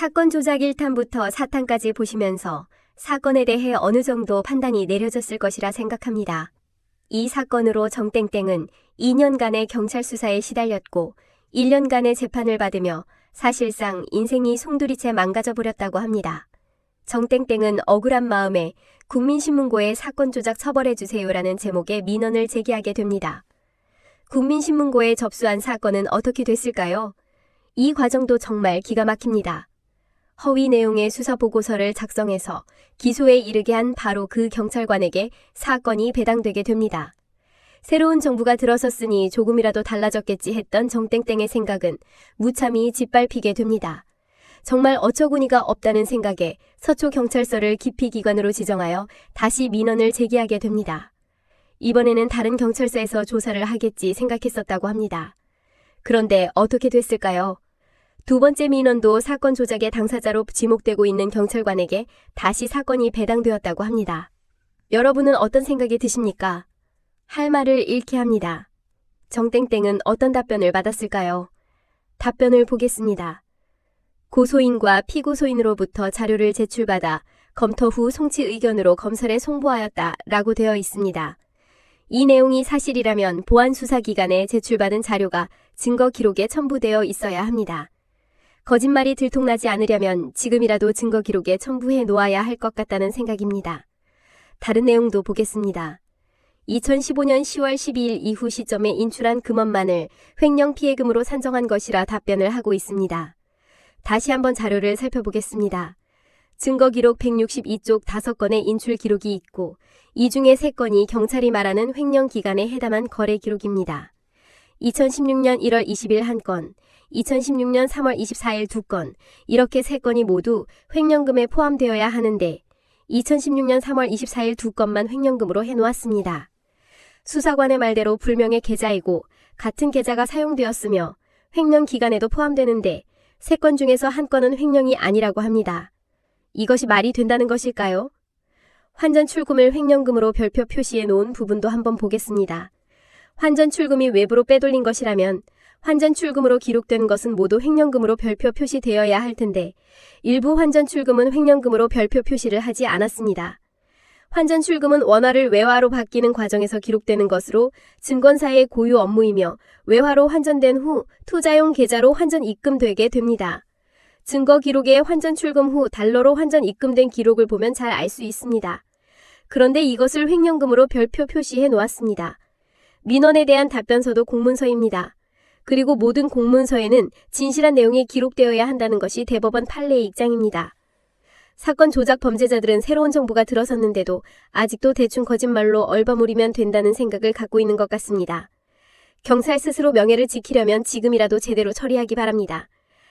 사건 조작 1탄부터 4탄까지 보시면서 사건에 대해 어느 정도 판단이 내려졌을 것이라 생각합니다. 이 사건으로 정땡땡은 2년간의 경찰 수사에 시달렸고 1년간의 재판을 받으며 사실상 인생이 송두리째 망가져 버렸다고 합니다. 정땡땡은 억울한 마음에 국민신문고에 사건 조작 처벌해주세요라는 제목의 민원을 제기하게 됩니다. 국민신문고에 접수한 사건은 어떻게 됐을까요? 이 과정도 정말 기가 막힙니다. 허위 내용의 수사보고서를 작성해서 기소에 이르게 한 바로 그 경찰관에게 사건이 배당되게 됩니다. 새로운 정부가 들어섰으니 조금이라도 달라졌겠지 했던 정땡땡의 생각은 무참히 짓밟히게 됩니다. 정말 어처구니가 없다는 생각에 서초경찰서를 기피기관으로 지정하여 다시 민원을 제기하게 됩니다. 이번에는 다른 경찰서에서 조사를 하겠지 생각했었다고 합니다. 그런데 어떻게 됐을까요? 두 번째 민원도 사건 조작의 당사자로 지목되고 있는 경찰관에게 다시 사건이 배당되었다고 합니다. 여러분은 어떤 생각이 드십니까? 할 말을 잃게 합니다. 정땡땡은 어떤 답변을 받았을까요? 답변을 보겠습니다. 고소인과 피고소인으로부터 자료를 제출받아 검토 후 송치 의견으로 검찰에 송부하였다 라고 되어 있습니다. 이 내용이 사실이라면 보안수사기관에 제출받은 자료가 증거 기록에 첨부되어 있어야 합니다. 거짓말이 들통나지 않으려면 지금이라도 증거 기록에 첨부해 놓아야 할 것 같다는 생각입니다. 다른 내용도 보겠습니다. 2015년 10월 12일 이후 시점에 인출한 금원만을 횡령 피해금으로 산정한 것이라 답변을 하고 있습니다. 다시 한번 자료를 살펴보겠습니다. 증거 기록 162쪽 5건의 인출 기록이 있고 이 중에 3건이 경찰이 말하는 횡령 기간에 해당한 거래 기록입니다. 2016년 1월 20일 1건, 2016년 3월 24일 2건, 이렇게 3건이 모두 횡령금에 포함되어야 하는데 2016년 3월 24일 2건만 횡령금으로 해놓았습니다. 수사관의 말대로 불명의 계좌이고 같은 계좌가 사용되었으며 횡령 기간에도 포함되는데 3건 중에서 1건은 횡령이 아니라고 합니다. 이것이 말이 된다는 것일까요? 환전 출금을 횡령금으로 별표 표시해 놓은 부분도 한번 보겠습니다. 환전 출금이 외부로 빼돌린 것이라면 환전 출금으로 기록된 것은 모두 횡령금으로 별표 표시되어야 할 텐데 일부 환전 출금은 횡령금으로 별표 표시를 하지 않았습니다. 환전 출금은 원화를 외화로 바뀌는 과정에서 기록되는 것으로 증권사의 고유 업무이며 외화로 환전된 후 투자용 계좌로 환전 입금되게 됩니다. 증거 기록에 환전 출금 후 달러로 환전 입금된 기록을 보면 잘 알 수 있습니다. 그런데 이것을 횡령금으로 별표 표시해 놓았습니다. 민원에 대한 답변서도 공문서입니다. 그리고 모든 공문서에는 진실한 내용이 기록되어야 한다는 것이 대법원 판례의 입장입니다. 사건 조작 범죄자들은 새로운 정부가 들어섰는데도 아직도 대충 거짓말로 얼버무리면 된다는 생각을 갖고 있는 것 같습니다. 경찰 스스로 명예를 지키려면 지금이라도 제대로 처리하기 바랍니다.